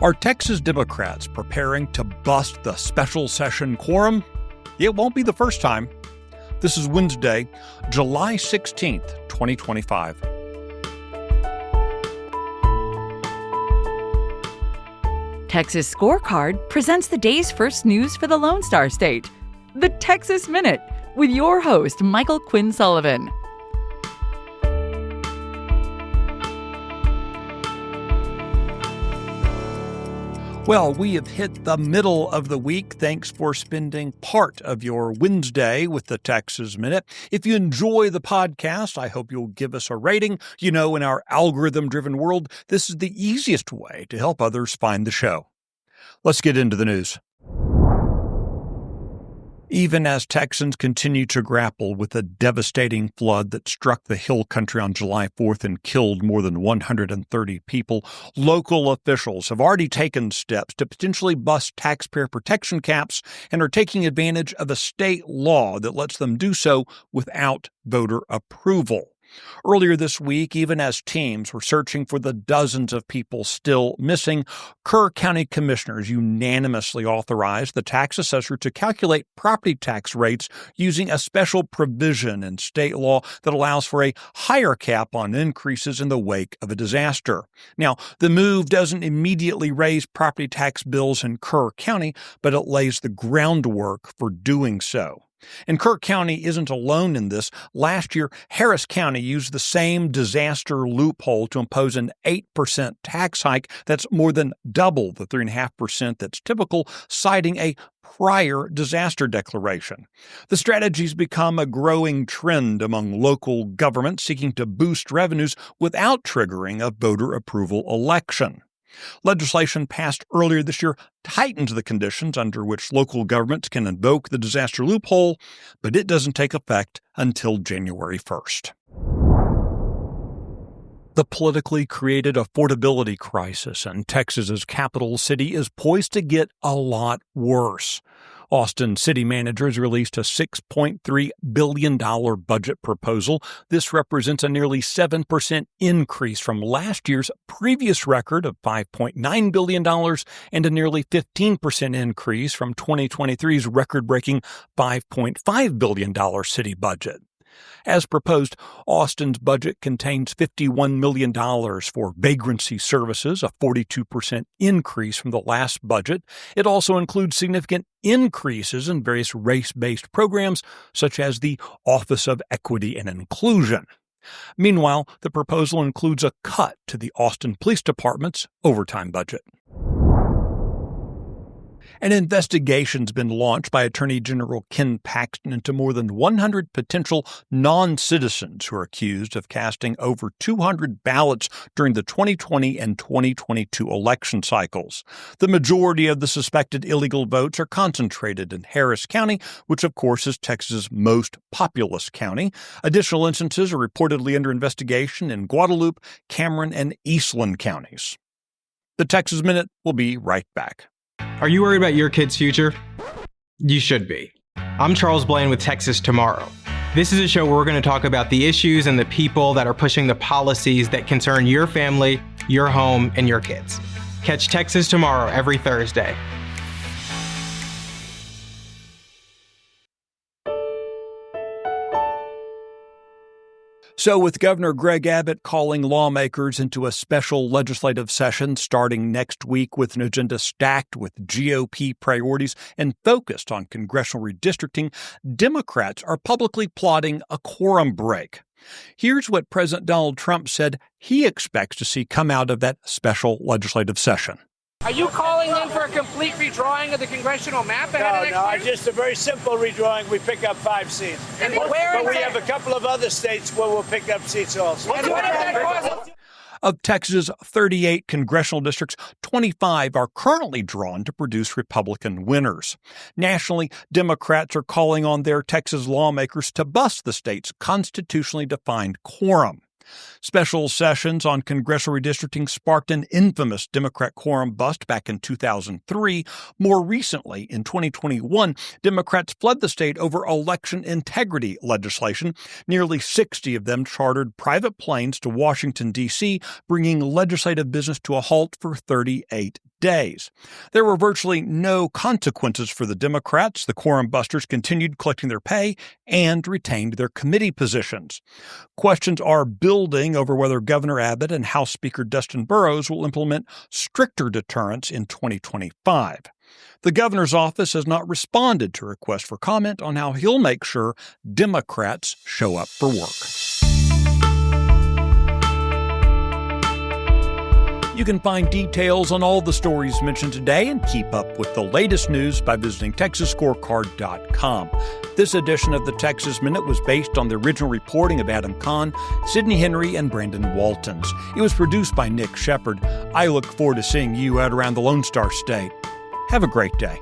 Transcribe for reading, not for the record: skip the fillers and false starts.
Are Texas Democrats preparing to bust the special session quorum? It won't be the first time. This is Wednesday, July 16th, 2025. Texas Scorecard presents the day's first news for the Lone Star State, the Texas Minute, with your host, Michael Quinn Sullivan. Well, we have hit the middle of the week. Thanks for spending part of your Wednesday with the Texas Minute. If you enjoy the podcast, I hope you'll give us a rating. You know, in our algorithm-driven world, this is the easiest way to help others find the show. Let's get into the news. Even as Texans continue to grapple with the devastating flood that struck the Hill Country on July 4th and killed more than 130 people, local officials have already taken steps to potentially bust taxpayer protection caps and are taking advantage of a state law that lets them do so without voter approval. Earlier this week, even as teams were searching for the dozens of people still missing, Kerr County commissioners unanimously authorized the tax assessor to calculate property tax rates using a special provision in state law that allows for a higher cap on increases in the wake of a disaster. Now, the move doesn't immediately raise property tax bills in Kerr County, but it lays the groundwork for doing so. And Kerr County isn't alone in this. Last year, Harris County used the same disaster loophole to impose an 8% tax hike that's more than double the 3.5% that's typical, citing a prior disaster declaration. The strategy's become a growing trend among local governments seeking to boost revenues without triggering a voter approval election. Legislation passed earlier this year tightens the conditions under which local governments can invoke the disaster loophole, but it doesn't take effect until January 1st. The politically created affordability crisis in Texas's capital city is poised to get a lot worse. Austin city managers released a $6.3 billion budget proposal. This represents a nearly 7% increase from last year's previous record of $5.9 billion and a nearly 15% increase from 2023's record-breaking $5.5 billion city budget. As proposed, Austin's budget contains $51 million for vagrancy services, a 42% increase from the last budget. It also includes significant increases in various race-based programs, such as the Office of Equity and Inclusion. Meanwhile, the proposal includes a cut to the Austin Police Department's overtime budget. An investigation's been launched by Attorney General Ken Paxton into more than 100 potential non-citizens who are accused of casting over 200 ballots during the 2020 and 2022 election cycles. The majority of the suspected illegal votes are concentrated in Harris County, which of course is Texas's most populous county. Additional instances are reportedly under investigation in Guadalupe, Cameron, and Eastland counties. The Texas Minute will be right back. Are you worried about your kid's future? You should be. I'm Charles Blaine with Texas Tomorrow. This is a show where we're going to talk about the issues and the people that are pushing the policies that concern your family, your home, and your kids. Catch Texas Tomorrow every Thursday. So with Governor Greg Abbott calling lawmakers into a special legislative session starting next week with an agenda stacked with GOP priorities and focused on congressional redistricting, Democrats are publicly plotting a quorum break. Here's what President Donald Trump said he expects to see come out of that special legislative session. Are you calling in for a complete redrawing of the congressional map ahead of next year? Just a very simple redrawing. We pick up 5 seats. And but we have a couple of other states where we'll pick up seats also. And what if that causes... Of Texas's 38 congressional districts, 25 are currently drawn to produce Republican winners. Nationally, Democrats are calling on their Texas lawmakers to bust the state's constitutionally defined quorum. Special sessions on congressional redistricting sparked an infamous Democrat quorum bust back in 2003. More recently, in 2021, Democrats fled the state over election integrity legislation. Nearly 60 of them chartered private planes to Washington, D.C., bringing legislative business to a halt for 38 days. There were virtually no consequences for the Democrats. The Quorum-Busters continued collecting their pay and retained their committee positions. Questions are building over whether Governor Abbott and House Speaker Dustin Burrows will implement stricter deterrence in 2025. The governor's office has not responded to requests for comment on how he'll make sure Democrats show up for work. You can find details on all the stories mentioned today and keep up with the latest news by visiting TexasScorecard.com. This edition of the Texas Minute was based on the original reporting of Adam Kahn, Sidney Henry, and Brandon Waltons. It was produced by Nick Shepard. I look forward to seeing you out around the Lone Star State. Have a great day.